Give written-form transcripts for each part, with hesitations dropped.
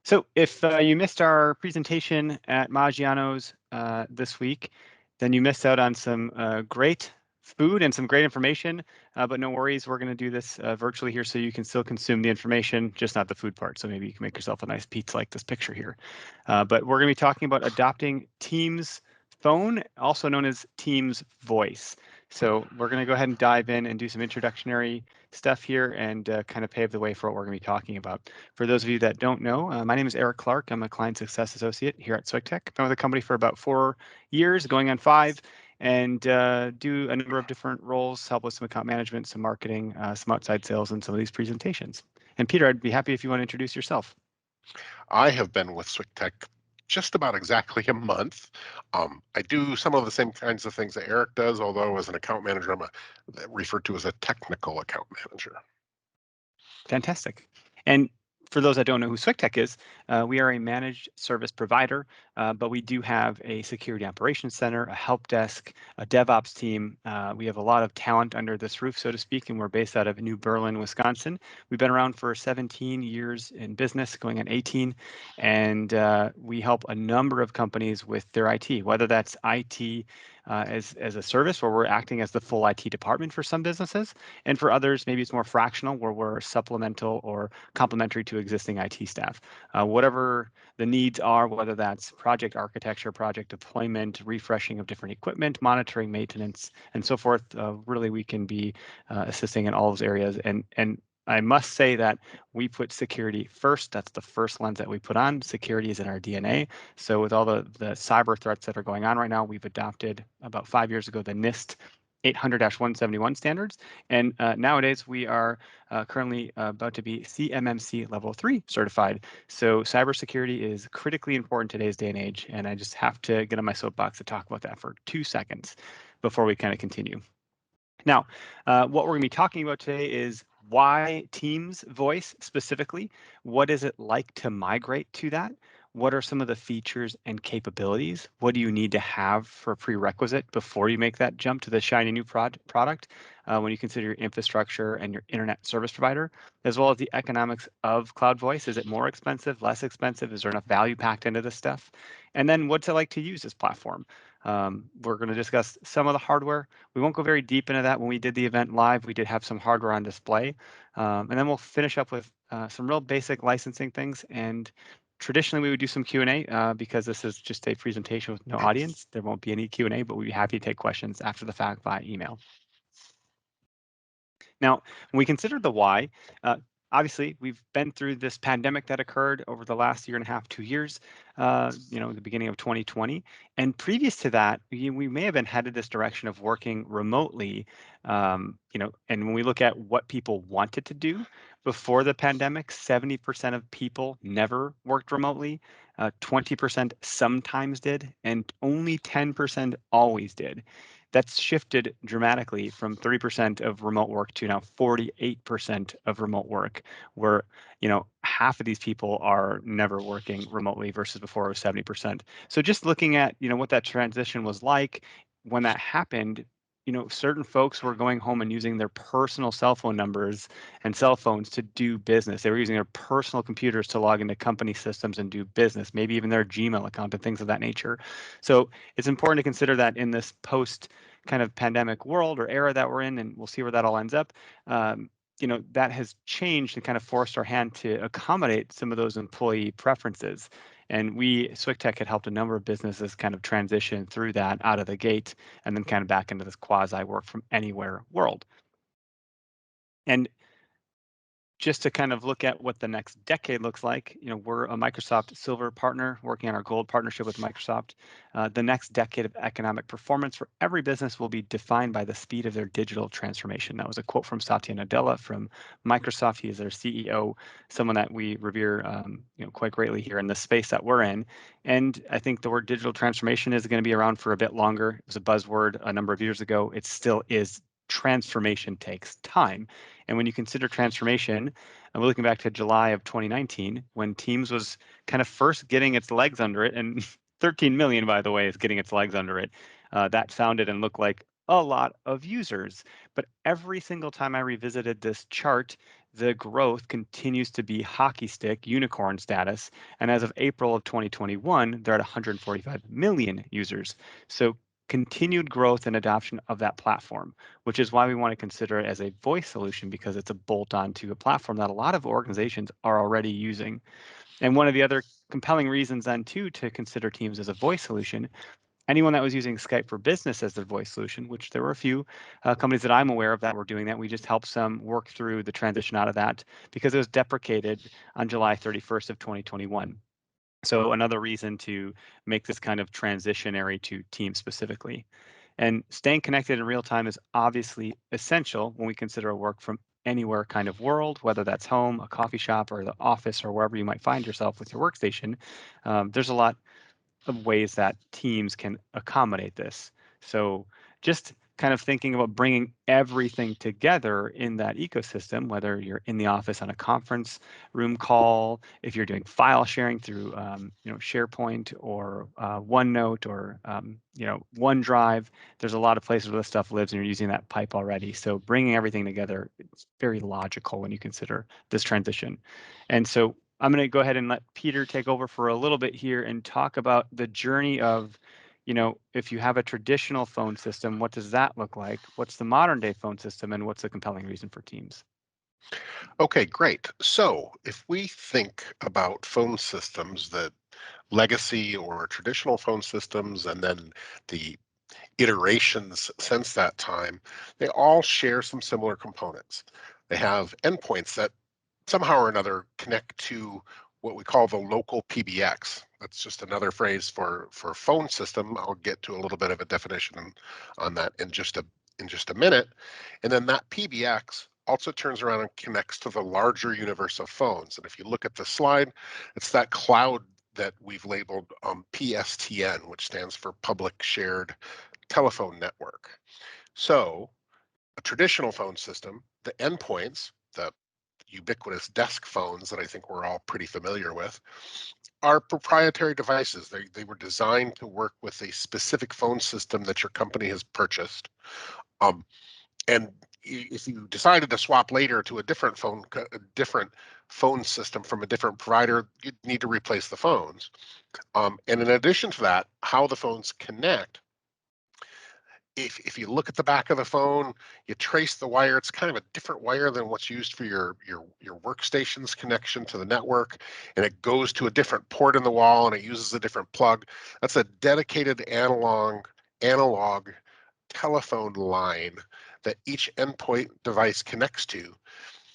So if you missed our presentation at Maggiano's this week, then you missed out on some great food and some great information, but no worries, we're going to do this virtually here so you can still consume the information, just not the food part. So maybe you can make yourself a nice pizza like this picture here. But we're going to be talking about adopting Teams Phone, also known as Teams Voice. So we're going to go ahead and dive in and do some introductory stuff here and kind of pave the way for what we're going to be talking about. For those of you that don't know, my name is Eric Clark. I'm a client success associate here at SwigTech. Been with the company for about 4 years, going on 5, and do a number of different roles, help with some account management, some marketing, some outside sales, and some of these presentations. And Peter, I'd be happy if you want to introduce yourself. I have been with SwigTech just about exactly a month. I do some of the same kinds of things that Eric does, although as an account manager, I'm referred to as a technical account manager. Fantastic. And for those that don't know who SwigTech is, we are a managed service provider, but we do have a security operations center, a help desk, a DevOps team. We have a lot of talent under this roof, so to speak, and we're based out of New Berlin, Wisconsin. We've been around for 17 years in business, going on 18, and we help a number of companies with their IT, whether that's IT as a service where we're acting as the full IT department for some businesses, and for others, maybe it's more fractional where we're supplemental or complementary to existing IT staff. Whatever the needs are, whether that's project architecture, project deployment, refreshing of different equipment, monitoring, maintenance, and so forth, really we can be assisting in all those areas. And I must say that we put security first. That's the first lens that we put on. Security is in our DNA. So with all the cyber threats that are going on right now, we've adopted about 5 years ago the NIST 800-171 standards. And nowadays we are currently about to be CMMC level 3 certified. So cybersecurity is critically important in today's day and age. And I just have to get on my soapbox to talk about that for 2 seconds before we kind of continue. Now, what we're going to be talking about today is why Teams Voice specifically. What is it like to migrate to that? What are some of the features and capabilities? What do you need to have for a prerequisite before you make that jump to the shiny new product when you consider your infrastructure and your internet service provider, as well as the economics of Cloud Voice? Is it more expensive, less expensive? Is there enough value packed into this stuff? And then what's it like to use this platform? We're going to discuss some of the hardware. We won't go very deep into that. When we did the event live, we did have some hardware on display. And then we'll finish up with some real basic licensing things. And traditionally, we would do some Q&A because this is just a presentation with no audience. There won't be any Q&A, but we'd be happy to take questions after the fact via email. Now, when we consider the why, obviously, we've been through this pandemic that occurred over the last 1.5 to 2 years, the beginning of 2020. And previous to that, we may have been headed this direction of working remotely, and when we look at what people wanted to do before the pandemic, 70% of people never worked remotely, 20% sometimes did, and only 10% always did. That's shifted dramatically from 30% of remote work to now 48% of remote work, where half of these people are never working remotely versus before it was 70%. So just looking at what that transition was like when that happened, certain folks were going home and using their personal cell phone numbers and cell phones to do business. They were using their personal computers to log into company systems and do business, maybe even their Gmail account and things of that nature. So it's important to consider that in this post kind of pandemic world or era that we're in, and we'll see where that all ends up. That has changed and kind of forced our hand to accommodate some of those employee preferences. And we, SwigTech, had helped a number of businesses kind of transition through that out of the gate and then kind of back into this quasi work from anywhere world. And just to kind of look at what the next decade looks like, we're a Microsoft Silver partner working on our gold partnership with Microsoft. The next decade of economic performance for every business will be defined by the speed of their digital transformation. That was a quote from Satya Nadella from Microsoft. He is their CEO, someone that we revere quite greatly here in the space that we're in. And I think the word digital transformation is going to be around for a bit longer. It was a buzzword a number of years ago. It still is. Transformation takes time. And when you consider transformation, we're looking back to July of 2019, when Teams was kind of first getting its legs under it, and 13 million, by the way, is getting its legs under it. That sounded and looked like a lot of users. But every single time I revisited this chart, the growth continues to be hockey stick, unicorn status. And as of April of 2021, they're at 145 million users. So continued growth and adoption of that platform, which is why we want to consider it as a voice solution, because it's a bolt on to a platform that a lot of organizations are already using. And one of the other compelling reasons then too to consider Teams as a voice solution, anyone that was using Skype for Business as their voice solution, which there were a few companies that I'm aware of that were doing that. We just helped some work through the transition out of that because it was deprecated on July 31st of 2021. So another reason to make this kind of transitionary to Teams specifically. And staying connected in real time is obviously essential when we consider a work from anywhere kind of world, whether that's home, a coffee shop, or the office, or wherever you might find yourself with your workstation. There's a lot of ways that Teams can accommodate this. So just kind of thinking about bringing everything together in that ecosystem, whether you're in the office on a conference room call, if you're doing file sharing through SharePoint or OneNote or OneDrive, there's a lot of places where this stuff lives and you're using that pipe already. So bringing everything together, it's very logical when you consider this transition. And so I'm going to go ahead and let Peter take over for a little bit here and talk about the journey of, if you have a traditional phone system, what does that look like? What's the modern day phone system, and what's the compelling reason for Teams? Okay, great. So if we think about phone systems, that legacy or traditional phone systems, and then the iterations since that time, they all share some similar components. They have endpoints that somehow or another connect to what we call the local PBX. That's just another phrase for phone system. I'll get to a little bit of a definition on that in just a minute. And then that PBX also turns around and connects to the larger universe of phones. And if you look at the slide, it's that cloud that we've labeled PSTN, which stands for Public Shared Telephone Network. So a traditional phone system, the endpoints, the ubiquitous desk phones that I think we're all pretty familiar with, are proprietary devices. They were designed to work with a specific phone system that your company has purchased. And if you decided to swap later to a different phone system from a different provider, you'd need to replace the phones. And in addition to that, how the phones connect, if you look at the back of the phone, you trace the wire, it's kind of a different wire than what's used for your workstation's connection to the network, and it goes to a different port in the wall and it uses a different plug. That's a dedicated analog telephone line that each endpoint device connects to.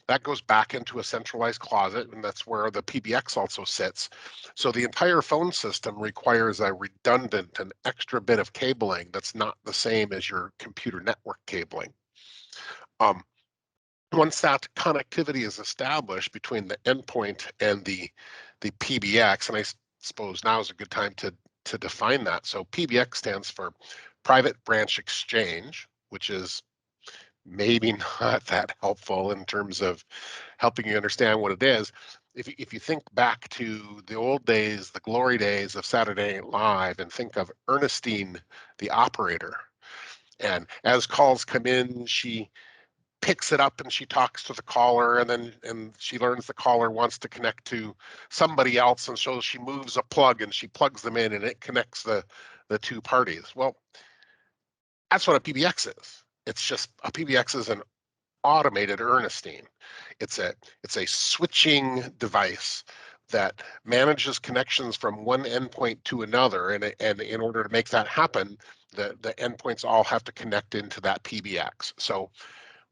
That goes back into a centralized closet, and that's where the PBX also sits. So the entire phone system requires a redundant and extra bit of cabling that's not the same as your computer network cabling. Once that connectivity is established between the endpoint and the PBX, and I suppose now is a good time to define that. So PBX stands for Private Branch Exchange, which is maybe not that helpful in terms of helping you understand what it is. If you think back to the old days, the glory days of Saturday Night Live, and think of Ernestine, the operator, and as calls come in, she picks it up and she talks to the caller, and she learns the caller wants to connect to somebody else, and so she moves a plug and she plugs them in and it connects the two parties. Well, that's what a PBX is. It's just a PBX is an automated Ernestine. It's a switching device that manages connections from one endpoint to another, and in order to make that happen, the endpoints all have to connect into that PBX. So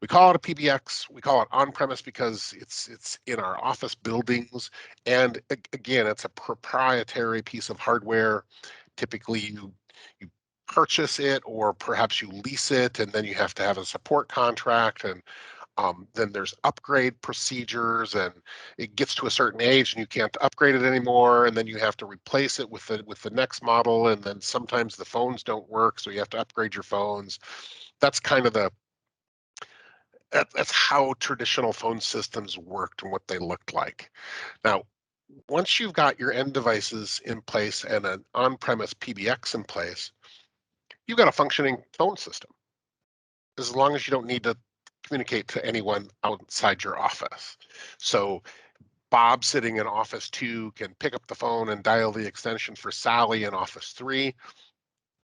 we call it a PBX. We call it on-premise because it's in our office buildings, and again, it's a proprietary piece of hardware. Typically, you purchase it, or perhaps you lease it, and then you have to have a support contract, and then there's upgrade procedures, and it gets to a certain age and you can't upgrade it anymore, and then you have to replace it with the next model, and then sometimes the phones don't work, so you have to upgrade your phones. That's kind of that's how traditional phone systems worked and what they looked like. Now, once you've got your end devices in place and an on-premise PBX in place, you've got a functioning phone system. As long as you don't need to communicate to anyone outside your office. So Bob sitting in office 2 can pick up the phone and dial the extension for Sally in office 3,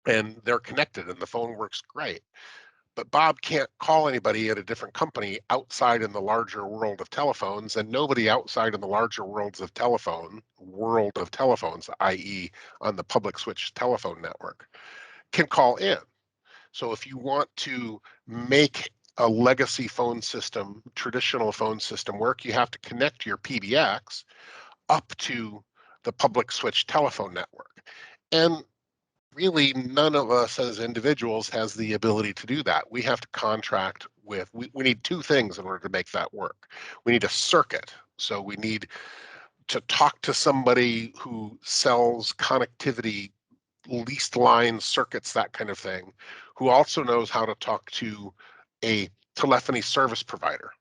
and they're connected and the phone works great. But Bob can't call anybody at a different company outside in the larger world of telephones, and nobody outside in the larger world of telephones, i.e. on the public switch telephone network, can call in. So if you want to make a legacy phone system, traditional phone system work, you have to connect your PBX up to the public switch telephone network. And really, none of us as individuals has the ability to do that. We have to contract with, we need two things in order to make that work. We need a circuit. So we need to talk to somebody who sells connectivity, leased line circuits, that kind of thing, who also knows how to talk to a telephony service provider.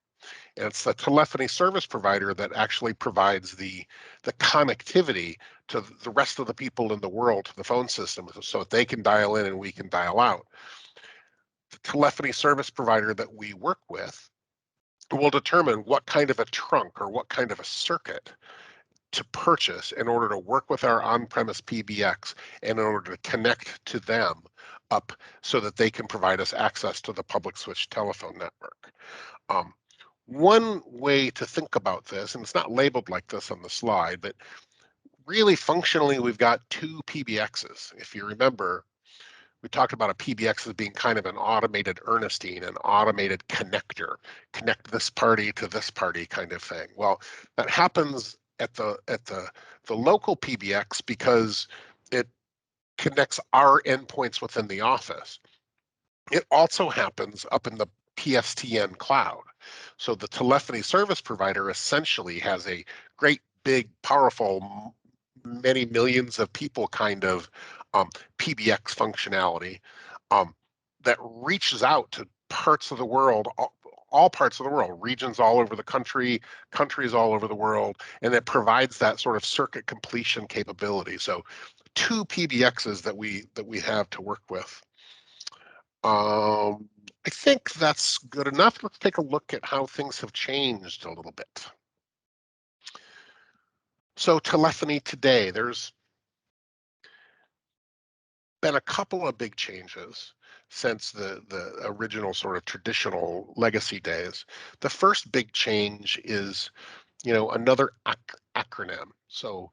And it's the telephony service provider that actually provides the connectivity to the rest of the people in the world, to the phone system, so that they can dial in and we can dial out. The telephony service provider that we work with will determine what kind of a trunk or what kind of a circuit to purchase in order to work with our on-premise PBX and in order to connect to them up so that they can provide us access to the public switch telephone network. One way to think about this, and it's not labeled like this on the slide, but really functionally, we've got two PBXs. If you remember, we talked about a PBX as being kind of an automated Ernestine, an automated connector, connect this party to this party kind of thing. Well, that happens at the local PBX because it connects our endpoints within the office. It also happens up in the PSTN cloud. So the telephony service provider essentially has a great, big, powerful, many millions of people kind of PBX functionality that reaches out to parts of the world, all parts of the world, regions all over the country, countries all over the world, and it provides that sort of circuit completion capability. So two PBXs that we have to work with. I think that's good enough. Let's take a look at how things have changed a little bit. So telephony today, there's been a couple of big changes since the original sort of traditional legacy days. The first big change is, another acronym. So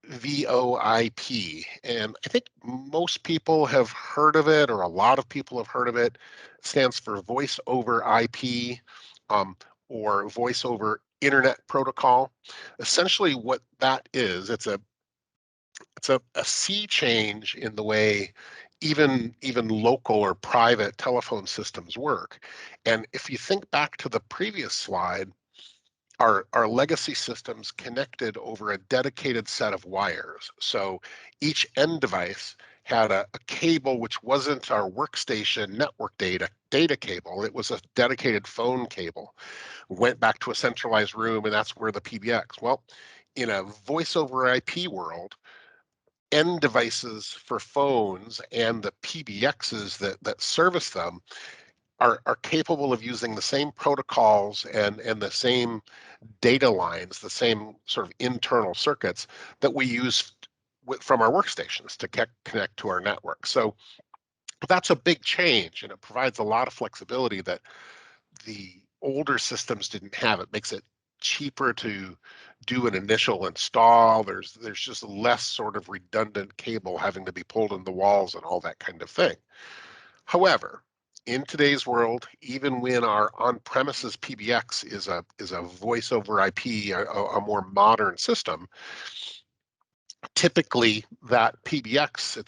VoIP, and I think most people have heard of it, or a lot of people have heard of it. It stands for Voice over IP, or Voice over Internet Protocol. Essentially, what that is, it's a sea change in the way even local or private telephone systems work. And if you think back to the previous slide, our legacy systems connected over a dedicated set of wires. So each end device had a cable which wasn't our workstation network data cable. It was a dedicated phone cable. Went back to a centralized room, and that's where the PBX. Well, in a voice over IP world, end devices for phones and the PBXs that service them are capable of using the same protocols and the same data lines, the same sort of internal circuits that we use from our workstations to connect to our network. So that's a big change, and it provides a lot of flexibility that the older systems didn't have. It makes it cheaper to do an initial install. There's just less sort of redundant cable having to be pulled in the walls and all that kind of thing. However, in today's world, even when our on-premises PBX is a voice over IP, a more modern system, typically that PBX,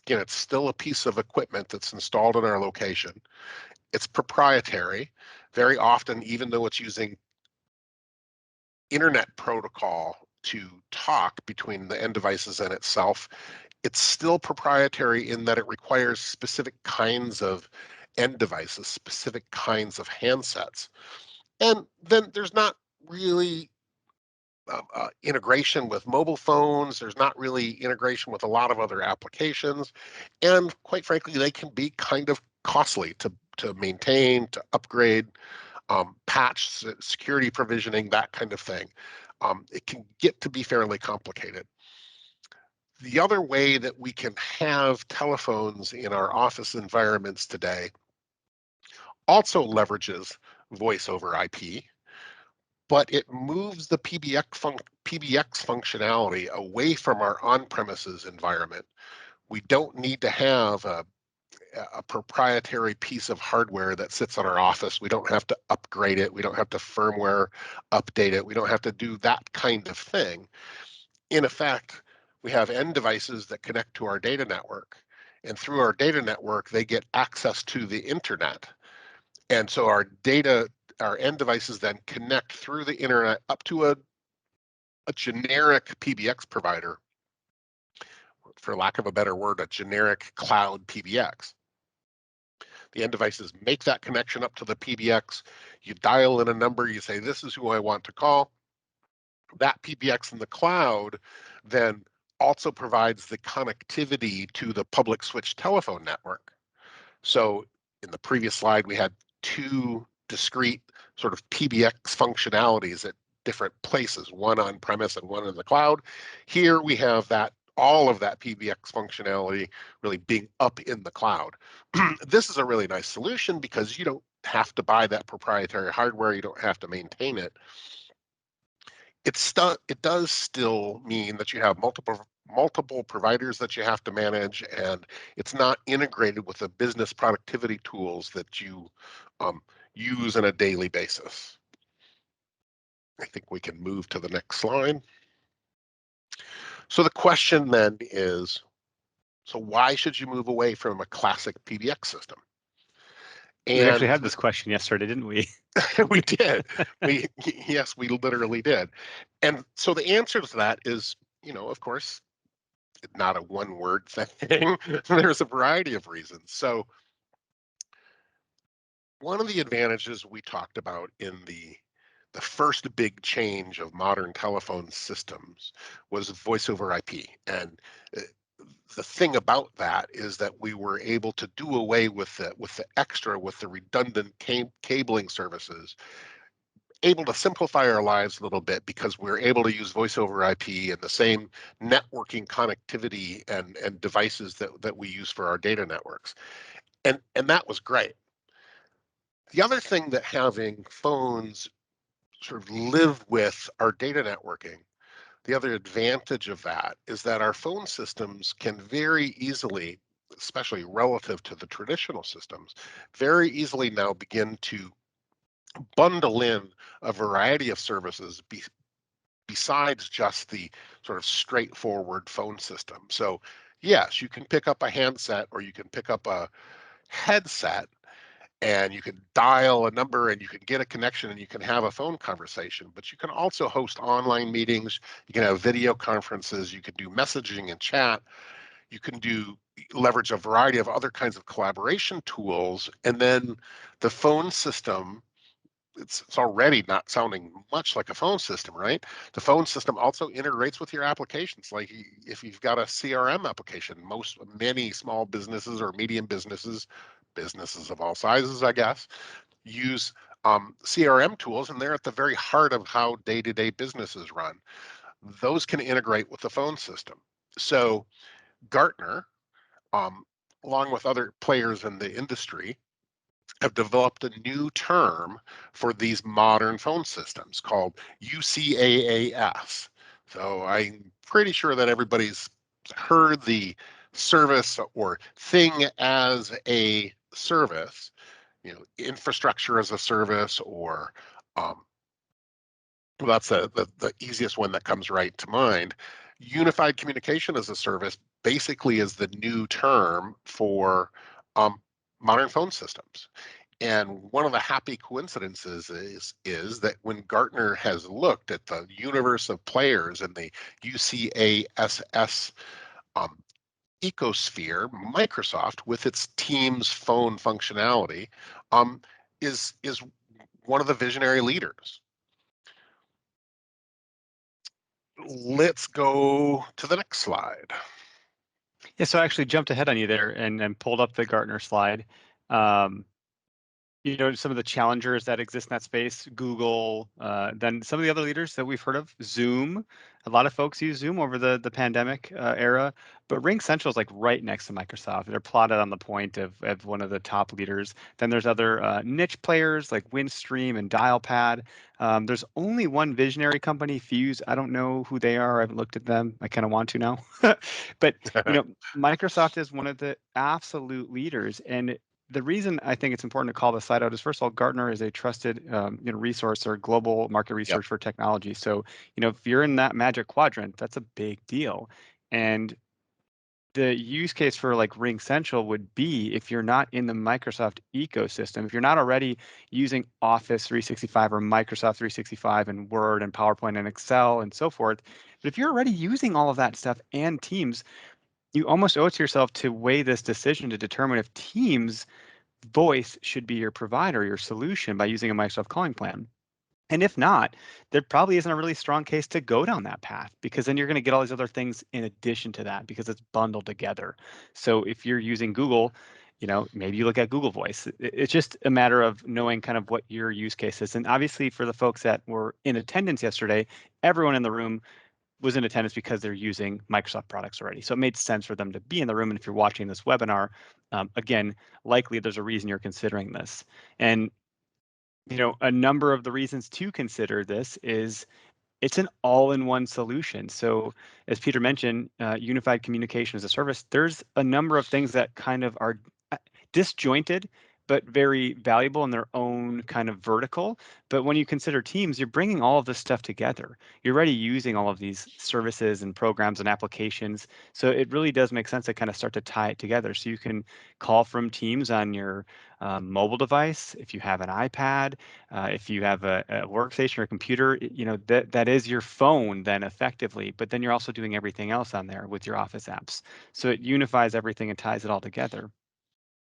it's still a piece of equipment that's installed in our location. It's proprietary. Very often, even though it's using internet protocol to talk between the end devices and itself, it's still proprietary in that it requires specific kinds of end devices, specific kinds of handsets. And then there's not really integration with mobile phones. There's not really integration with a lot of other applications. And quite frankly, they can be kind of costly to maintain, to upgrade, patch, security provisioning, that kind of thing. It can get to be fairly complicated. The other way that we can have telephones in our office environments today also leverages voice over IP, but it moves the PBX functionality away from our on-premises environment. We don't need to have a proprietary piece of hardware that sits on our office. We don't have to upgrade it. We don't have to firmware update it. We don't have to do that kind of thing. In effect, we have end devices that connect to our data network. And through our data network, they get access to the internet. And so our end devices then connect through the internet up to a generic PBX provider, for lack of a better word, a generic cloud PBX. The end devices make that connection up to the PBX. You dial in a number, you say, this is who I want to call. That PBX in the cloud then also provides the connectivity to the public switch telephone network. So in the previous slide, we had two discrete sort of PBX functionalities at different places, one on premise and one in the cloud. Here we have that all of that PBX functionality really being up in the cloud. This is a really nice solution because you don't have to buy that proprietary hardware, you don't have to maintain it. It does still mean that you have multiple providers that you have to manage, and it's not integrated with the business productivity tools that you use on a daily basis. I think we can move to the next slide. So the question then is, so why should you move away from a classic PBX system? We actually And had this question yesterday, didn't we? we did. Yes, we literally did. And so the answer to that is, of course, not a one-word thing. There's a variety of reasons. So one of the advantages we talked about in the first big change of modern telephone systems was voice over IP. And the thing about that is that we were able to do away with the redundant cabling services, able to simplify our lives a little bit because we're able to use voice over IP and the same networking connectivity and devices that we use for our data networks. And that was great. The other thing that having phones sort of live with our data networking, the other advantage of that is that our phone systems can very easily, especially relative to the traditional systems, very easily now begin to bundle in a variety of services besides just the sort of straightforward phone system. So yes, you can pick up a handset or you can pick up a headset and you can dial a number and you can get a connection and you can have a phone conversation, but you can also host online meetings, you can have video conferences, you can do messaging and chat, you can leverage a variety of other kinds of collaboration tools, and then the phone system, it's already not sounding much like a phone system, right? The phone system also integrates with your applications. Like if you've got a CRM application, many small businesses or medium businesses of all sizes, I guess, use CRM tools, and they're at the very heart of how day-to-day businesses run. Those can integrate with the phone system. So Gartner, along with other players in the industry, have developed a new term for these modern phone systems called UCaaS. So I'm pretty sure that everybody's heard the service or thing as a service, infrastructure as a service, or well, that's the easiest one that comes right to mind. Unified communication as a service basically is the new term for modern phone systems. And one of the happy coincidences is that when Gartner has looked at the universe of players in the UCaaS ecosphere, Microsoft, with its Teams phone functionality, is one of the visionary leaders. Let's go to the next slide. Yeah, so I actually jumped ahead on you there and pulled up the Gartner slide. Um, some of the challengers that exist in that space, Google, then some of the other leaders that we've heard of, Zoom. A lot of folks use Zoom over the pandemic era, but Ring Central is like right next to Microsoft. They're plotted on the point of one of the top leaders. Then there's other niche players like Windstream and Dialpad. There's only one visionary company, Fuse. I don't know who they are. I haven't looked at them. I kind of want to now. But Microsoft is one of the absolute leaders, and the reason I think it's important to call this slide out is, first of all, Gartner is a trusted resource or global market Yep. research for technology. So, if you're in that magic quadrant, that's a big deal. And the use case for like Ring Central would be if you're not in the Microsoft ecosystem, if you're not already using Office 365 or Microsoft 365 and Word and PowerPoint and Excel and so forth. But if you're already using all of that stuff and Teams, you almost owe it to yourself to weigh this decision to determine if Teams voice should be your provider, your solution by using a Microsoft calling plan. And if not, there probably isn't a really strong case to go down that path, because then you're going to get all these other things in addition to that because it's bundled together. So if you're using Google, maybe you look at Google Voice. It's just a matter of knowing kind of what your use case is. And obviously for the folks that were in attendance yesterday, everyone in the room was in attendance because they're using Microsoft products already. So it made sense for them to be in the room. And if you're watching this webinar, again, likely there's a reason you're considering this. And a number of the reasons to consider this is it's an all-in-one solution. So as Peter mentioned, unified communication as a service, there's a number of things that kind of are disjointed, but very valuable in their own kind of vertical. But when you consider Teams, you're bringing all of this stuff together. You're already using all of these services and programs and applications. So it really does make sense to kind of start to tie it together. So you can call from Teams on your mobile device. If you have an iPad, if you have a workstation or a computer, that is your phone then effectively. But then you're also doing everything else on there with your Office apps. So it unifies everything and ties it all together.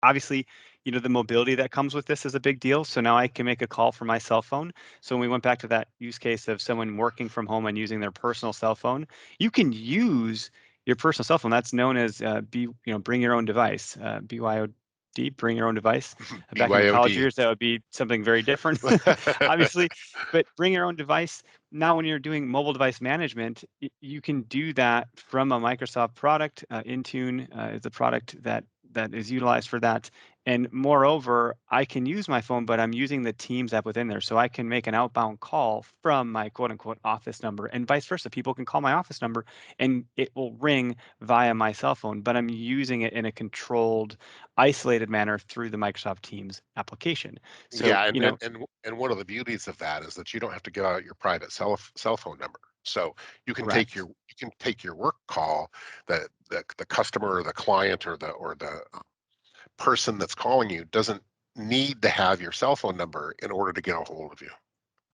Obviously, the mobility that comes with this is a big deal. So now I can make a call from my cell phone. So when we went back to that use case of someone working from home and using their personal cell phone, you can use your personal cell phone. That's known as bring your own device, BYOD, bring your own device. Back in your college BYOD. years, that would be something very different, obviously. But bring your own device. Now, when you're doing mobile device management, you can do that from a Microsoft product. Intune is a product that is utilized for that. And moreover, I can use my phone, but I'm using the Teams app within there. So I can make an outbound call from my quote unquote office number, and vice versa. People can call my office number and it will ring via my cell phone, but I'm using it in a controlled, isolated manner through the Microsoft Teams application. So, Yeah, and one of the beauties of that is that you don't have to give out your private cell phone number. So correct. you can take your work call, the customer or the client or the person that's calling you doesn't need to have your cell phone number in order to get a hold of you.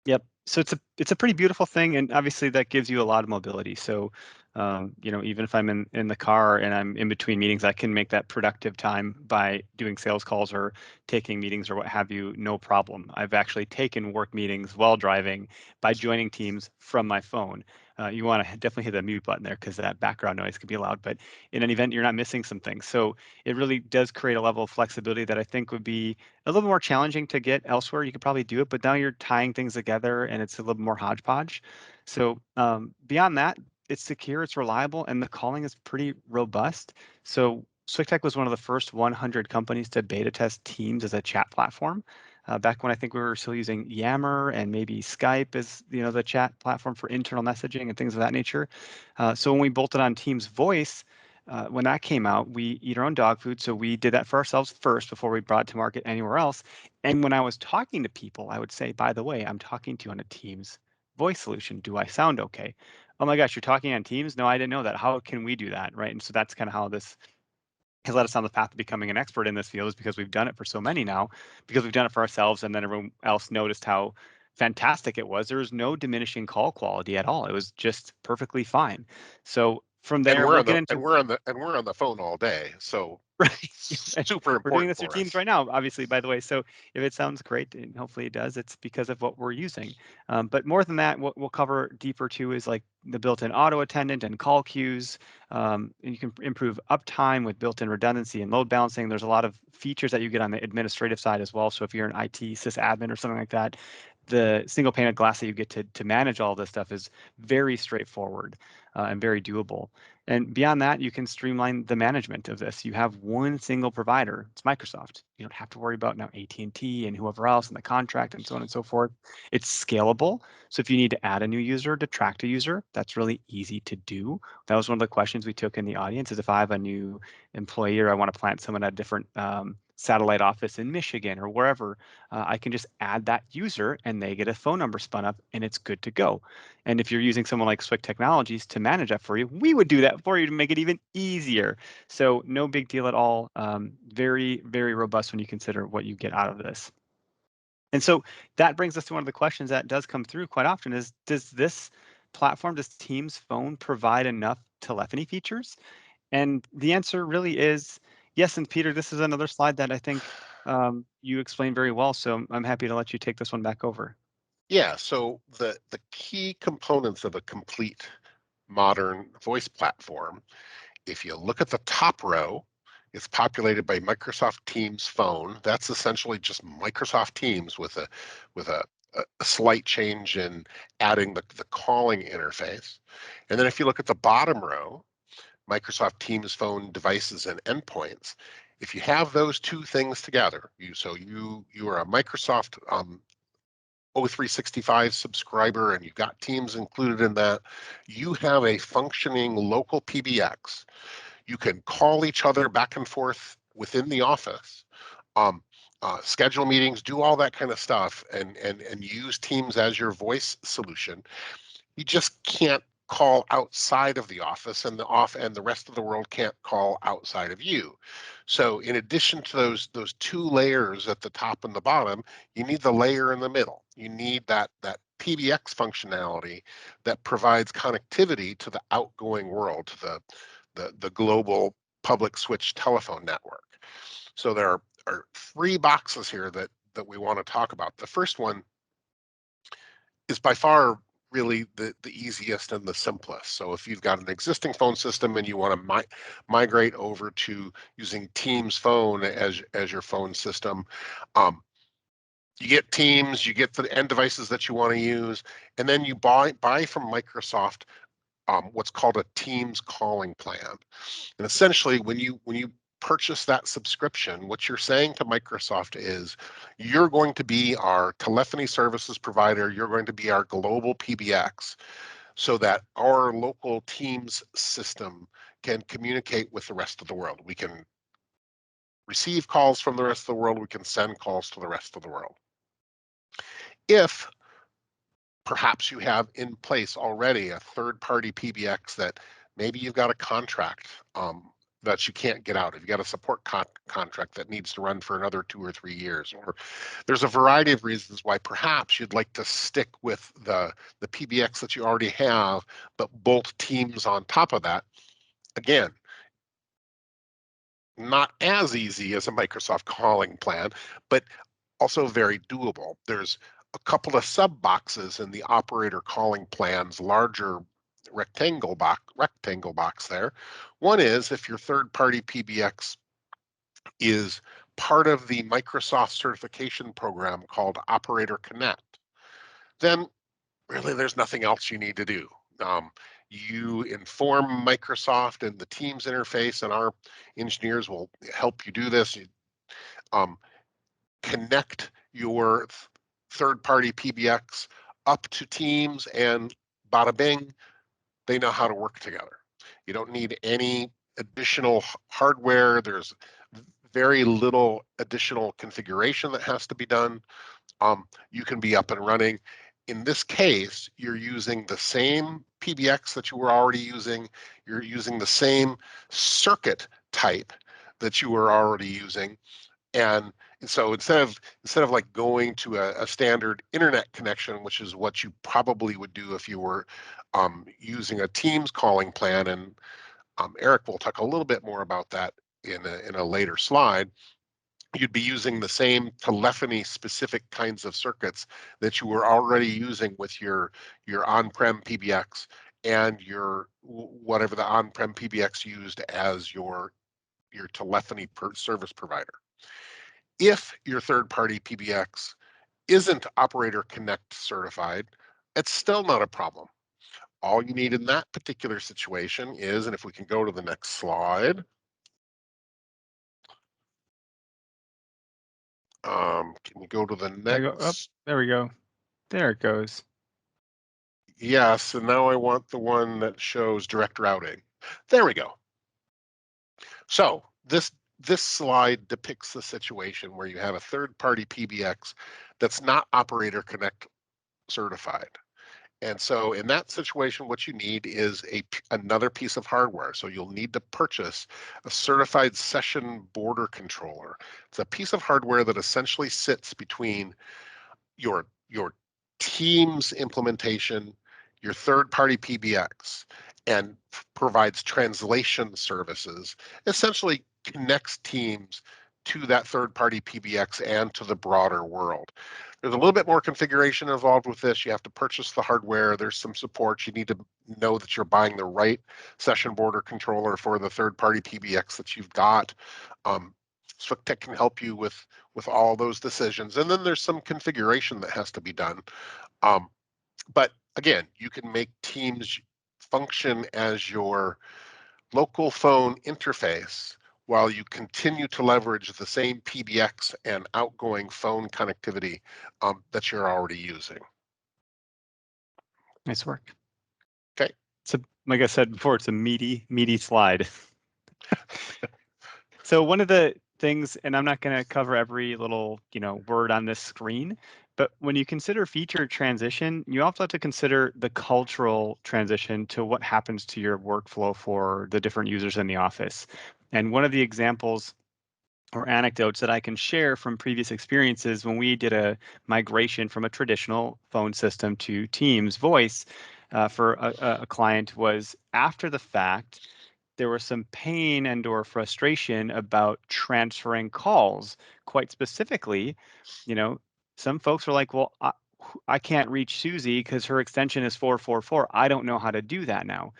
Yep. So it's a pretty beautiful thing, and obviously that gives you a lot of mobility. So, even if I'm in the car and I'm in between meetings, I can make that productive time by doing sales calls or taking meetings or what have you, no problem. I've actually taken work meetings while driving by joining Teams from my phone. You want to definitely hit the mute button there because that background noise can be loud, but in an event, you're not missing some things. So it really does create a level of flexibility that I think would be a little more challenging to get elsewhere. You could probably do it, but now you're tying things together and it's a little more hodgepodge. So beyond that, it's secure, it's reliable, and the calling is pretty robust. So SwickTech was one of the first 100 companies to beta test Teams as a chat platform. Back when I think we were still using Yammer and maybe Skype as the chat platform for internal messaging and things of that nature. So when we bolted on Teams Voice, when that came out, we eat our own dog food. So we did that for ourselves first before we brought it to market anywhere else. And when I was talking to people, I would say, by the way, I'm talking to you on a Teams voice solution. Do I sound okay? Oh my gosh, you're talking on Teams? No, I didn't know that. How can we do that? Right. And so that's kind of how this has led us on the path to becoming an expert in this field, is because we've done it for so many now, because we've done it for ourselves, and then everyone else noticed how fantastic it was. There was no diminishing call quality at all. It was just perfectly fine. So from there, we'll get into we're on the phone all day, so right. super We're doing important this through for Teams us. right now, obviously, by the way. So if it sounds great, and hopefully it does, it's because of what we're using. But more than that, what we'll cover deeper too is like the built-in auto attendant and call queues. And you can improve uptime with built-in redundancy and load balancing. There's a lot of features that you get on the administrative side as well. So if you're an IT sysadmin or something like that, the single pane of glass that you get to manage all this stuff is very straightforward and very doable. And beyond that, you can streamline the management of this. You have one single provider. It's Microsoft. You don't have to worry about now AT&T and whoever else and the contract and so on and so forth. It's scalable. So if you need to add a new user, detract a user, that's really easy to do. That was one of the questions we took in the audience is if I have a new employee or I want to plant someone at a different satellite office in Michigan or wherever, I can just add that user and they get a phone number spun up and it's good to go. And if you're using someone like Swick Technologies to manage that for you, we would do that for you to make it even easier. So no big deal at all. Very, very robust when you consider what you get out of this. And so that brings us to one of the questions that does come through quite often is, does this platform, does Teams Phone provide enough telephony features? And the answer really is yes. And Peter, this is another slide that I think you explained very well. So I'm happy to let you take this one back over. Yeah, so the key components of a complete modern voice platform, if you look at the top row, it's populated by Microsoft Teams Phone. That's essentially just Microsoft Teams with a slight change in adding the calling interface. And then if you look at the bottom row, Microsoft Teams Phone devices and endpoints, if you have those two things together, you are a Microsoft O365 subscriber and you've got Teams included in that, you have a functioning local PBX. You can call each other back and forth within the office, schedule meetings, do all that kind of stuff, and use Teams as your voice solution. You just can't call outside of the office, and the rest of the world can't call outside of you. So in addition to those two layers at the top and the bottom, you need the layer in the middle. You need that PBX functionality that provides connectivity to the outgoing world, to the global public switch telephone network. So there are three boxes here that we want to talk about. The first one is by far really the easiest and the simplest. So if you've got an existing phone system and you want to migrate over to using Teams Phone as your phone system, you get Teams, you get the end devices that you want to use, and then you buy from Microsoft what's called a Teams calling plan. And essentially, when you purchase that subscription, what you're saying to Microsoft is, you're going to be our telephony services provider, you're going to be our global PBX, so that our local Teams system can communicate with the rest of the world. We can receive calls from the rest of the world, we can send calls to the rest of the world. If perhaps you have in place already a third-party PBX that maybe you've got a contract that you can't get out of. You've got a support contract that needs to run for another 2 or 3 years, or there's a variety of reasons why perhaps you'd like to stick with the PBX that you already have, but bolt Teams on top of that. Again, not as easy as a Microsoft calling plan, but also very doable. There's a couple of sub boxes in the operator calling plan's larger rectangle box there. One is if your third-party PBX is part of the Microsoft certification program called Operator Connect, then really there's nothing else you need to do. You inform Microsoft and the Teams interface, and our engineers will help you do this. Um, Connect your third-party PBX up to Teams, and bada bing, they know how to work together. You don't need any additional hardware. There's very little additional configuration that has to be done. You can be up and running. In this case, you're using the same PBX that you were already using. You're using the same circuit type that you were already using. And And so instead of like going to a standard internet connection, which is what you probably would do if you were using a Teams calling plan, and Eric will talk a little bit more about that in a later slide. You'd be using the same telephony specific kinds of circuits that you were already using with your on-prem PBX and your whatever the on-prem PBX used as your telephony service provider. If your third-party PBX isn't Operator Connect certified, it's still not a problem. All you need in that particular situation is, and if we can go to the next slide, can you go to the I go up. next? There we go. There it goes. Yes, and now I want the one that shows direct routing. There we go. So this slide depicts the situation where you have a third-party PBX that's not Operator Connect certified. And so in that situation, what you need is another piece of hardware. So you'll need to purchase a certified session border controller. It's a piece of hardware that essentially sits between your Teams implementation, your third-party PBX, and provides translation services. Essentially connects Teams to that third-party PBX and to the broader world. There's a little bit more configuration involved with this. You have to purchase the hardware. There's some support. You need to know that you're buying the right session border controller for the third-party PBX that you've got. SwickTech can help you with all those decisions. And then there's some configuration that has to be done. But again, you can make Teams function as your local phone interface while you continue to leverage the same PBX and outgoing phone connectivity that you're already using. Nice work. Okay. So, like I said before, it's a meaty slide. So one of the things, and I'm not going to cover every little, word on this screen, but when you consider feature transition, you also have to consider the cultural transition to what happens to your workflow for the different users in the office. And one of the examples or anecdotes that I can share from previous experiences when we did a migration from a traditional phone system to Teams voice for a client was after the fact, there was some pain and or frustration about transferring calls. Quite specifically, you know, some folks were like, well, I can't reach Susie because her extension is 444. I don't know how to do that now.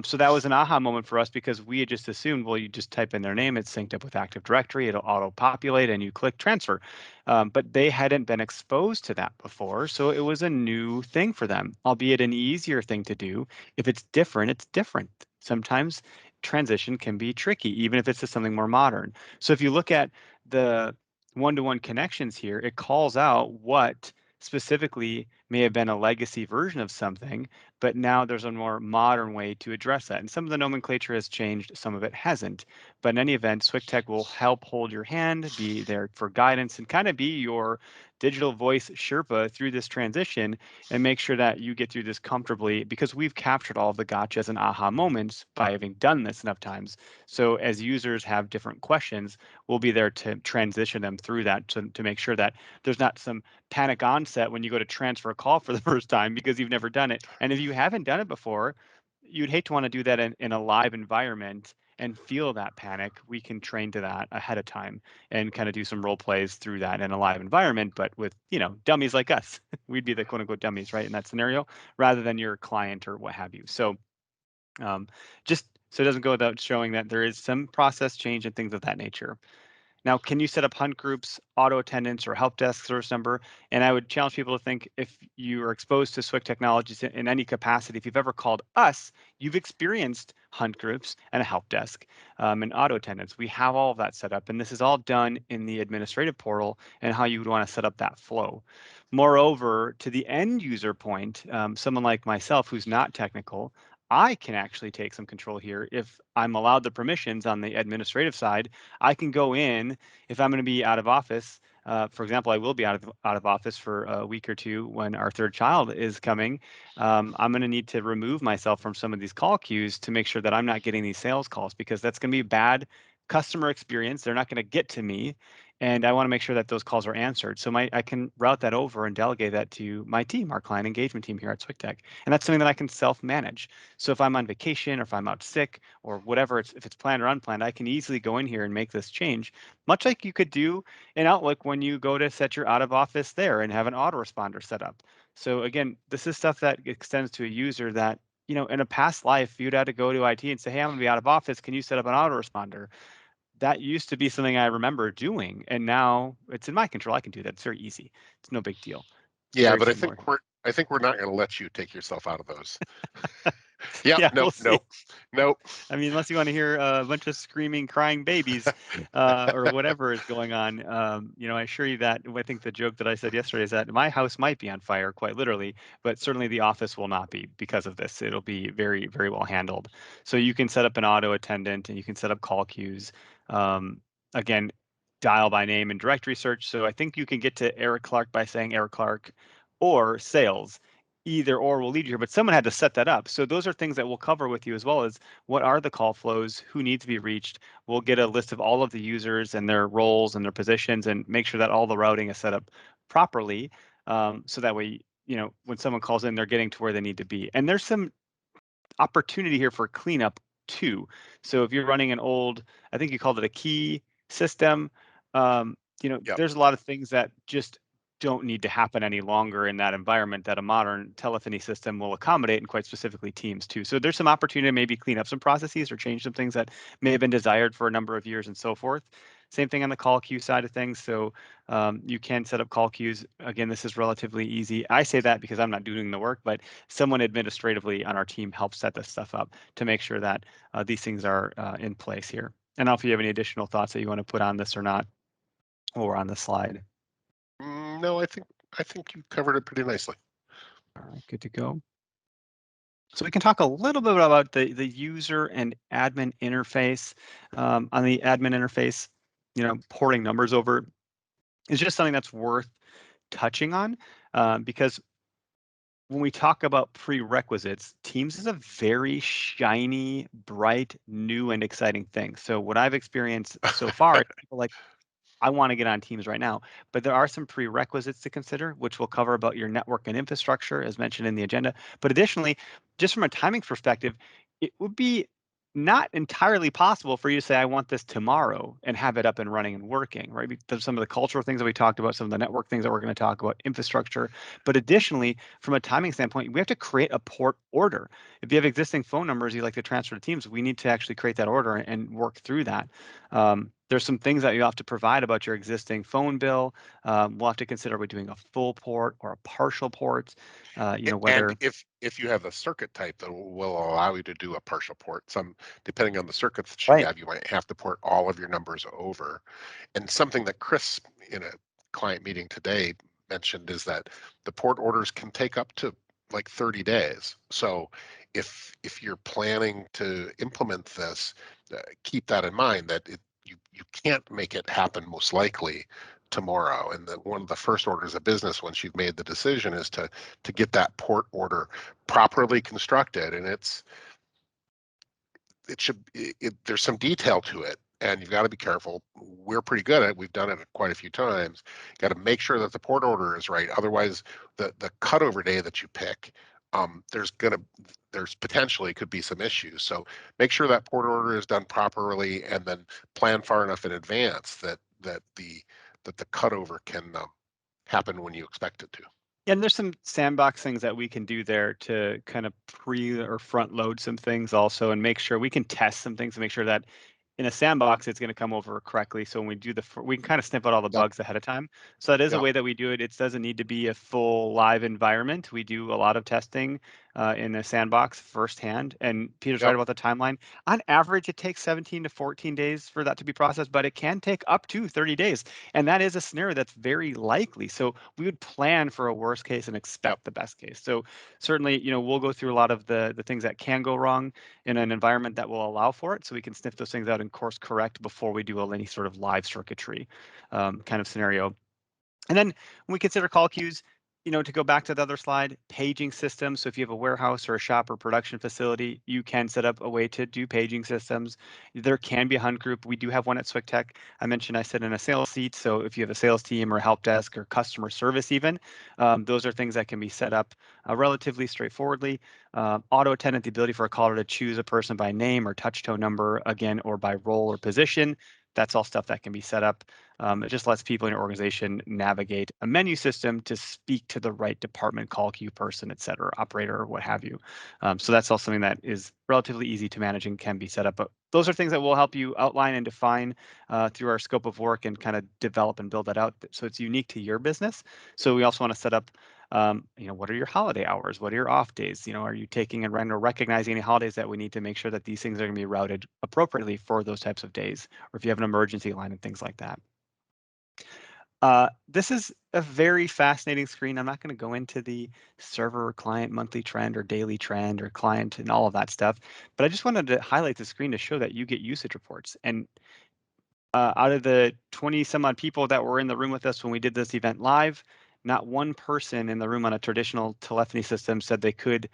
So that was an aha moment for us because we had just assumed, well, you just type in their name, it's synced up with Active Directory, it'll auto-populate, and you click transfer. But they hadn't been exposed to that before, so it was a new thing for them, albeit an easier thing to do. If it's different, it's different. Sometimes transition can be tricky, even if it's to something more modern. So if you look at the one-to-one connections here, it calls out what specifically may have been a legacy version of something, but now there's a more modern way to address that. And some of the nomenclature has changed, some of it hasn't. But in any event, SwickTech will help hold your hand, be there for guidance, and kind of be your digital voice Sherpa through this transition and make sure that you get through this comfortably because we've captured all of the gotchas and aha moments by having done this enough times. So as users have different questions, we'll be there to transition them through that to make sure that there's not some panic onset when you go to transfer a call for the first time because you've never done it. And if you haven't done it before, you'd hate to want to do that in a live environment and feel that panic. We can train to that ahead of time and kind of do some role plays through that in a live environment, but with, dummies like us. We'd be the quote unquote dummies, right, in that scenario, rather than your client or what have you. So just so it doesn't go without showing that there is some process change and things of that nature. Now, can you set up hunt groups, auto attendants, or help desk service number? And I would challenge people to think if you are exposed to SWIC technologies in any capacity, if you've ever called us, you've experienced hunt groups and a help desk and auto attendants. We have all of that set up, and this is all done in the administrative portal and how you would want to set up that flow. Moreover, to the end user point, someone like myself who's not technical, I can actually take some control here. If I'm allowed the permissions on the administrative side, I can go in if I'm going to be out of office. For example, I will be out of office for a week or two when our third child is coming. I'm going to need to remove myself from some of these call queues to make sure that I'm not getting these sales calls because that's going to be bad customer experience. They're not going to get to me. and I want to make sure that those calls are answered. So I can route that over and delegate that to my team, our client engagement team here at SwickTech. And that's something that I can self-manage. So if I'm on vacation or if I'm out sick or whatever, if it's planned or unplanned, I can easily go in here and make this change, much like you could do in Outlook when you go to set your out of office there and have an autoresponder set up. So again, this is stuff that extends to a user that, in a past life, you'd have to go to IT and say, hey, I'm going to be out of office. Can you set up an autoresponder? That used to be something I remember doing, and now it's in my control. I can do that. It's very easy. It's no big deal. Yeah, Very but similar. I think we're not going to let you take yourself out of those. Yep. Yeah, we'll Nope. see. Nope. Nope. I mean, unless you want to hear a bunch of screaming, crying babies, or whatever is going on. I assure you that I think the joke that I said yesterday is that my house might be on fire, quite literally, but certainly the office will not be because of this. It'll be very, very well handled. So you can set up an auto attendant and you can set up call queues. Again, dial by name and directory search. So I think you can get to Eric Clark by saying Eric Clark or sales. Either or will lead you here, but someone had to set that up. So those are things that we'll cover with you, as well as what are the call flows, who needs to be reached. We'll get a list of all of the users and their roles and their positions and make sure that all the routing is set up properly. So that way, when someone calls in, they're getting to where they need to be. And there's some opportunity here for cleanup too. So if you're running an old, I think you called it a key system, Yep. there's a lot of things that just don't need to happen any longer in that environment that a modern telephony system will accommodate, and quite specifically Teams too. So there's some opportunity to maybe clean up some processes or change some things that may have been desired for a number of years and so forth. Same thing on the call queue side of things. So you can set up call queues. Again, this is relatively easy. I say that because I'm not doing the work, but someone administratively on our team helps set this stuff up to make sure that these things are in place here. And if you have any additional thoughts that you want to put on this or not, or on the slide. No, I think you covered it pretty nicely. All right, good to go. So we can talk a little bit about the user and admin interface. On the admin interface, porting numbers over is just something that's worth touching on, because when we talk about prerequisites, Teams is a very shiny, bright, new, and exciting thing. So what I've experienced so far, people like, I want to get on Teams right now, but there are some prerequisites to consider, which we'll cover about your network and infrastructure as mentioned in the agenda. But additionally, just from a timing perspective, it would be not entirely possible for you to say, I want this tomorrow and have it up and running and working, right? Because some of the cultural things that we talked about, some of the network things that we're going to talk about, infrastructure. But additionally, from a timing standpoint, we have to create a port order. If you have existing phone numbers you'd like to transfer to Teams, we need to actually create that order and work through that. There's some things that you have to provide about your existing phone bill. We'll have to consider, are we doing a full port or a partial port? And Whether if you have a circuit type that will allow you to do a partial port, depending on the circuits that you right. have, you might have to port all of your numbers over. And something that Chris in a client meeting today mentioned is that the port orders can take up to like 30 days. So if you're planning to implement this, keep that in mind that you can't make it happen most likely tomorrow. And that one of the first orders of business once you've made the decision is to get that port order properly constructed. And there's some detail to it, and you've got to be careful. We're pretty good at it. We've done it quite a few times. Got to make sure that the port order is right. Otherwise, the cutover day that you pick, there's potentially could be some issues. So make sure that port order is done properly, and then plan far enough in advance that the cutover can happen when you expect it to. And there's some sandbox things that we can do there to kind of pre or front load some things also and make sure we can test some things to make sure that in a sandbox it's going to come over correctly. So when we do we can kind of snip out all the Yep. bugs ahead of time. So that is a Yep. way that we do it. It doesn't need to be a full live environment. We do a lot of testing in a sandbox firsthand. And Peter's right Yep. about the timeline. On average, it takes 17 to 14 days for that to be processed, but it can take up to 30 days. And that is a scenario that's very likely. So we would plan for a worst case and Yep. expect the best case. So certainly, we'll go through a lot of the things that can go wrong in an environment that will allow for it. So we can sniff those things out and course correct before we do any sort of live circuitry kind of scenario. And then when we consider call queues, to go back to the other slide, paging systems. So if you have a warehouse or a shop or production facility, you can set up a way to do paging systems. There can be a hunt group. We do have one at SwickTech. I mentioned I sit in a sales seat. So if you have a sales team or help desk or customer service even, those are things that can be set up relatively straightforwardly. Auto attendant, the ability for a caller to choose a person by name or touch tone number, again, or by role or position. That's all stuff that can be set up. It just lets people in your organization navigate a menu system to speak to the right department, call queue person, et cetera, operator, or what have you. So that's all something that is relatively easy to manage and can be set up. But those are things that will help you outline and define through our scope of work and kind of develop and build that out so it's unique to your business. So we also want to set up what are your holiday hours? What are your off days? Are you taking and recognizing any holidays that we need to make sure that these things are going to be routed appropriately for those types of days, or if you have an emergency line and things like that. This is a very fascinating screen. I'm not going to go into the server client monthly trend or daily trend or client and all of that stuff, but I just wanted to highlight the screen to show that you get usage reports. And out of the 20 some odd people that were in the room with us when we did this event live, not one person in the room on a traditional telephony system said they could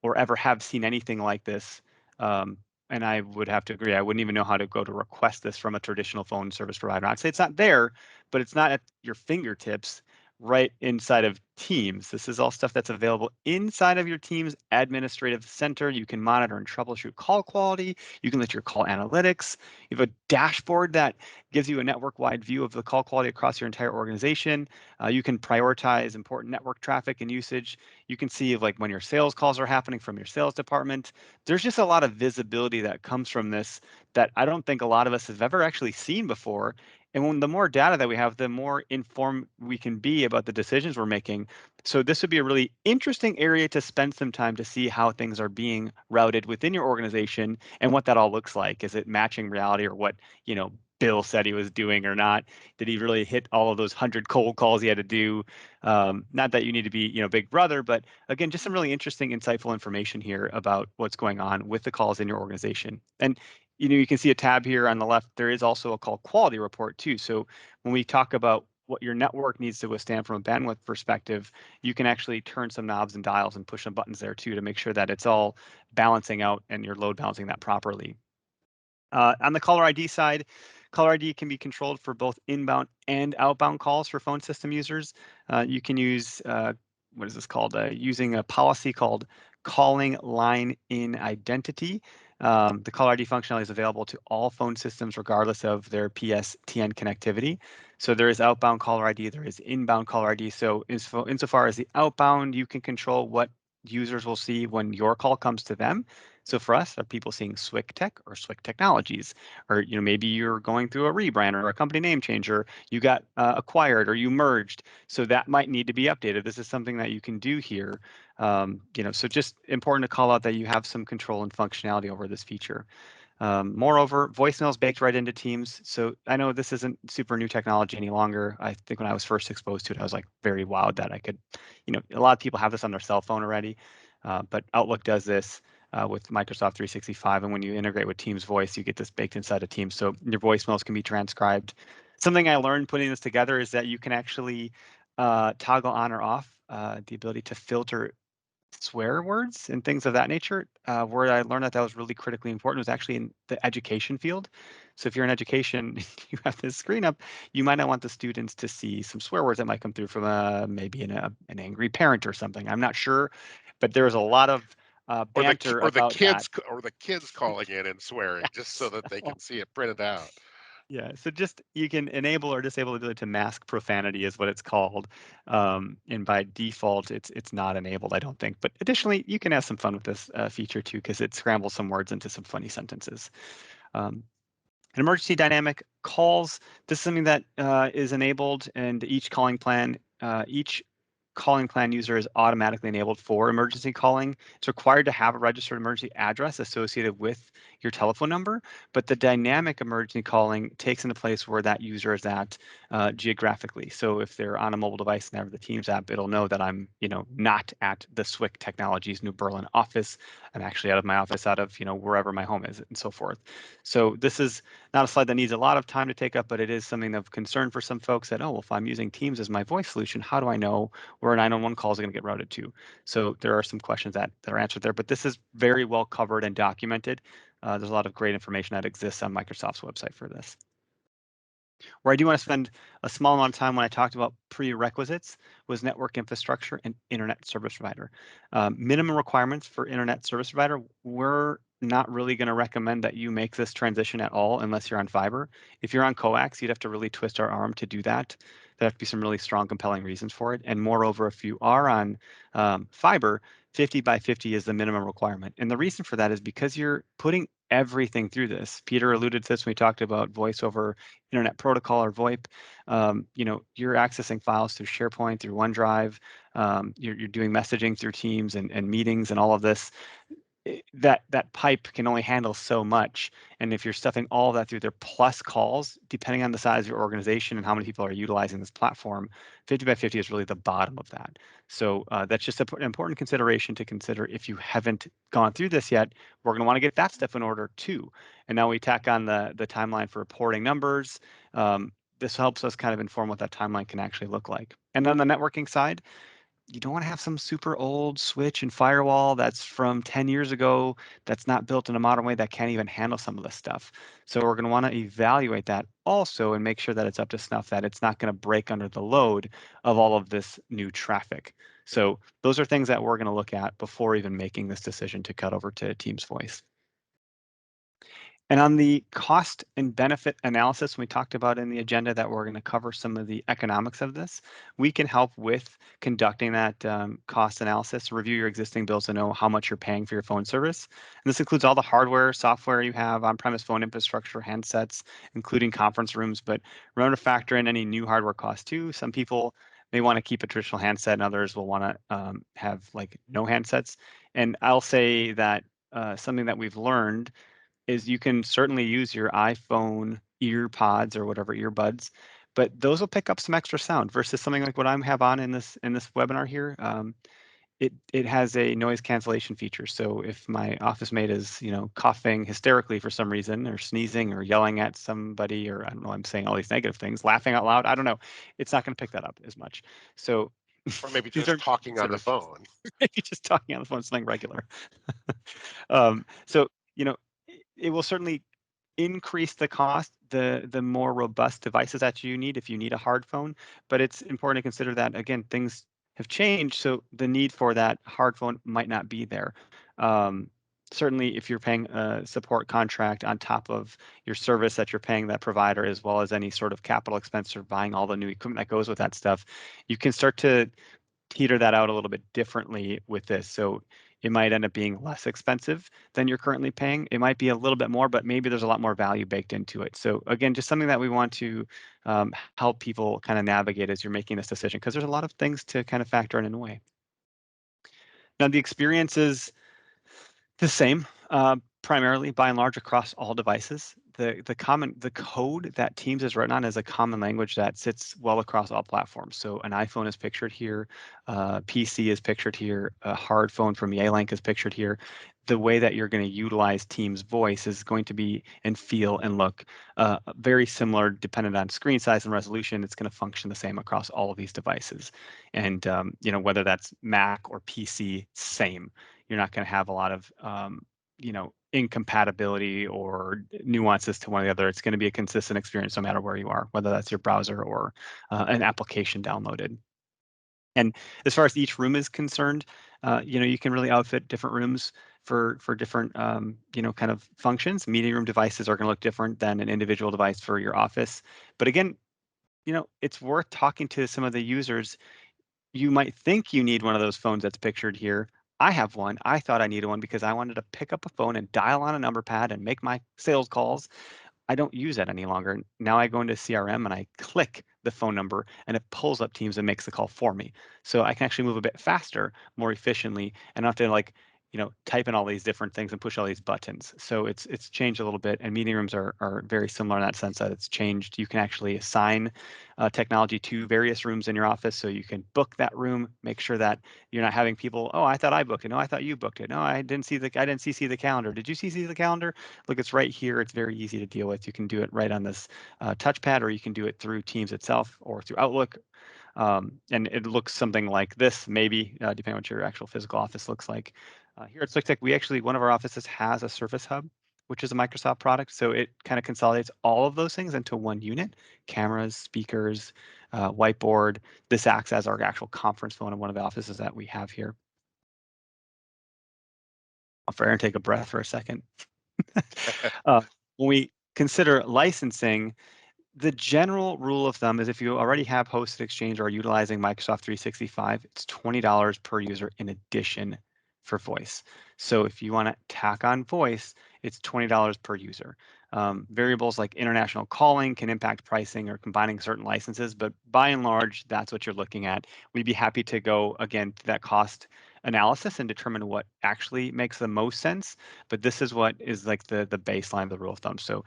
or ever have seen anything like this. And I would have to agree. I wouldn't even know how to go to request this from a traditional phone service provider. I'd say it's not there, but it's not at your fingertips right inside of Teams. This is all stuff that's available inside of your Teams administrative center. You can monitor and troubleshoot call quality. You can let your call analytics. You have a dashboard that gives you a network-wide view of the call quality across your entire organization. You can prioritize important network traffic and usage. You can see like when your sales calls are happening from your sales department. There's just a lot of visibility that comes from this that I don't think a lot of us have ever actually seen before. And when the more data that we have, the more informed we can be about the decisions we're making. So this would be a really interesting area to spend some time to see how things are being routed within your organization and what that all looks like. Is it matching reality or what, Bill said he was doing or not? Did he really hit all of those 100 cold calls he had to do? Not that you need to be, big brother, but again, just some really interesting, insightful information here about what's going on with the calls in your organization. And you can see a tab here on the left. There is also a call quality report too. So when we talk about what your network needs to withstand from a bandwidth perspective, you can actually turn some knobs and dials and push some buttons there too to make sure that it's all balancing out and you're load balancing that properly. On the caller ID side, caller ID can be controlled for both inbound and outbound calls for phone system users. You can use, what is this called? Using a policy called calling line in identity. The caller ID functionality is available to all phone systems regardless of their PSTN connectivity. So there is outbound caller ID, there is inbound caller ID. So insofar as the outbound, you can control what users will see when your call comes to them. So for us, are people seeing SwickTech or Swick Technologies? Or maybe you're going through a rebrand or a company name change, or you got acquired or you merged. So that might need to be updated. This is something that you can do here. So just important to call out that you have some control and functionality over this feature. Moreover, voicemail is baked right into Teams. So I know this isn't super new technology any longer. I think when I was first exposed to it, I was like very wowed that I could, a lot of people have this on their cell phone already, but Outlook does this with Microsoft 365. And when you integrate with Teams Voice, you get this baked inside of Teams. So your voicemails can be transcribed. Something I learned putting this together is that you can actually toggle on or off the ability to filter swear words and things of that nature. Where I learned that was really critically important was actually in the education field. So if you're in education, you have this screen up, you might not want the students to see some swear words that might come through from maybe an angry parent or something. I'm not sure, but there's a lot of banter about that. Or the kids calling in and swearing just so that they can see it printed out. Yeah, so just you can enable or disable the ability to mask profanity is what it's called. And by default, it's not enabled, I don't think. But additionally, you can have some fun with this feature too, because it scrambles some words into some funny sentences. An emergency dynamic calls, this is something that is enabled, and each calling plan user is automatically enabled for emergency calling. It's required to have a registered emergency address associated with your telephone number, but the dynamic emergency calling takes into place where that user is at geographically. So if they're on a mobile device and they have the Teams app, it'll know that I'm, not at the Swick Technologies New Berlin office. I'm actually out of my office, out of, wherever my home is, and so forth. So this is not a slide that needs a lot of time to take up, but it is something of concern for some folks that, oh, well, if I'm using Teams as my voice solution, how do I know where a 911 call is going to get routed to. So there are some questions that are answered there, but this is very well covered and documented. There's a lot of great information that exists on Microsoft's website for this. Where I do want to spend a small amount of time when I talked about prerequisites was network infrastructure and internet service provider. Minimum requirements for internet service provider, we're not really going to recommend that you make this transition at all unless you're on fiber. If you're on coax, you'd have to really twist our arm to do that. There have to be some really strong, compelling reasons for it. And moreover, if you are on fiber, 50 by 50 is the minimum requirement. And the reason for that is because you're putting everything through this. Peter alluded to this when we talked about voice over internet protocol or VoIP. You're accessing files through SharePoint, through OneDrive. You're doing messaging through Teams and meetings and all of this. That pipe can only handle so much. And if you're stuffing all of that through there plus calls, depending on the size of your organization and how many people are utilizing this platform, 50 by 50 is really the bottom of that. So that's just an important consideration to consider if you haven't gone through this yet. We're going to want to get that stuff in order too. And now we tack on the timeline for reporting numbers. This helps us kind of inform what that timeline can actually look like. And on the networking side, you don't want to have some super old switch and firewall that's from 10 years ago that's not built in a modern way that can't even handle some of this stuff. So we're going to want to evaluate that also and make sure that it's up to snuff, that it's not going to break under the load of all of this new traffic. So those are things that we're going to look at before even making this decision to cut over to Teams Voice. And on the cost and benefit analysis, we talked about in the agenda that we're going to cover some of the economics of this. We can help with conducting that cost analysis, review your existing bills to know how much you're paying for your phone service. And this includes all the hardware, software you have, on-premise phone infrastructure, handsets, including conference rooms. But remember to factor in any new hardware costs too. Some people may want to keep a traditional handset, and others will want to have like no handsets. And I'll say that something that we've learned is you can certainly use your iPhone ear pods or whatever earbuds, but those will pick up some extra sound versus something like what I have on in this webinar here. It has a noise cancellation feature. So if my office mate is coughing hysterically for some reason, or sneezing, or yelling at somebody, or I don't know, I'm saying all these negative things, laughing out loud, I don't know, it's not going to pick that up as much. So Or maybe these just are talking on the considerations. phone. Maybe just talking on the phone, something regular. So it will certainly increase the cost, the more robust devices that you need if you need a hard phone. But it's important to consider that, again, things have changed, so the need for that hard phone might not be there. Certainly, if you're paying a support contract on top of your service that you're paying that provider, as well as any sort of capital expense or buying all the new equipment that goes with that stuff, you can start to teeter that out a little bit differently with this. So it might end up being less expensive than you're currently paying. It might be a little bit more, but maybe there's a lot more value baked into it. So again, just something that we want to help people kind of navigate as you're making this decision, because there's a lot of things to kind of factor in a way. Now, the experience is the same, primarily by and large across all devices. The code that Teams is written on is a common language that sits well across all platforms. So an iPhone is pictured here, PC is pictured here, a hard phone from Yealink is pictured here. The way that you're going to utilize Teams Voice is going to be and feel and look very similar, dependent on screen size and resolution. It's going to function the same across all of these devices, and whether that's Mac or PC, same. You're not going to have a lot of incompatibility or nuances to one or the other. It's going to be a consistent experience no matter where you are, whether that's your browser or an application downloaded. And as far as each room is concerned, you can really outfit different rooms for different kind of functions. Meeting room devices are going to look different than an individual device for your office. But again, it's worth talking to some of the users. You might think you need one of those phones that's pictured here. I have one. I thought I needed one because I wanted to pick up a phone and dial on a number pad and make my sales calls. I don't use that any longer. Now I go into CRM and I click the phone number and it pulls up Teams and makes the call for me. So I can actually move a bit faster, more efficiently, and not have to type in all these different things and push all these buttons. So it's changed a little bit, and meeting rooms are very similar in that sense that it's changed. You can actually assign technology to various rooms in your office, so you can book that room, make sure that you're not having people, oh, I thought I booked it. No, I thought you booked it. No, I didn't CC the calendar. Did you CC the calendar? Look, it's right here. It's very easy to deal with. You can do it right on this touchpad, or you can do it through Teams itself or through Outlook. And it looks something like this, maybe, depending on what your actual physical office looks like. Here at SlickTech, we actually, one of our offices has a Surface Hub, which is a Microsoft product. So it kind of consolidates all of those things into one unit: cameras, speakers, whiteboard. This acts as our actual conference phone in one of the offices that we have here. I'll for Aaron take a breath for a second. uh, when we consider licensing, the general rule of thumb is if you already have hosted Exchange or are utilizing Microsoft 365, it's $20 per user in addition for voice. So if you want to tack on voice, it's $20 per user. Variables like international calling can impact pricing or combining certain licenses, but by and large, that's what you're looking at. We'd be happy to go again to that cost analysis and determine what actually makes the most sense. But this is what is like the baseline of the rule of thumb. So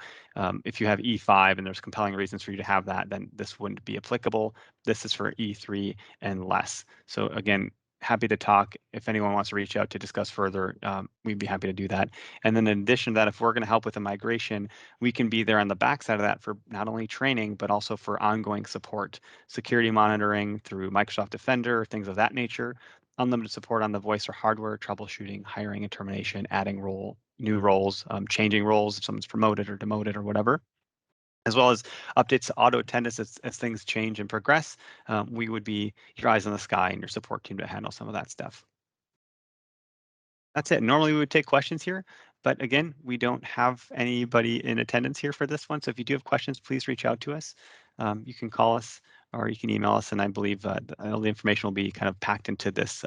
if you have E5 and there's compelling reasons for you to have that, then this wouldn't be applicable. This is for E3 and less. So again, happy to talk. If anyone wants to reach out to discuss further, we'd be happy to do that. And then in addition to that, if we're going to help with a migration, we can be there on the backside of that for not only training, but also for ongoing support, security monitoring through Microsoft Defender, things of that nature, unlimited support on the voice or hardware, troubleshooting, hiring and termination, adding new roles, changing roles if someone's promoted or demoted or whatever, as well as updates to auto attendance as things change and progress. We would be your eyes on the sky and your support team to handle some of that stuff. That's it. Normally we would take questions here, but again, we don't have anybody in attendance here for this one. So if you do have questions, please reach out to us. You can call us or you can email us, and I believe all the information will be kind of packed into this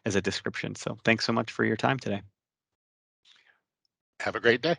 as a description. So thanks so much for your time today. Have a great day.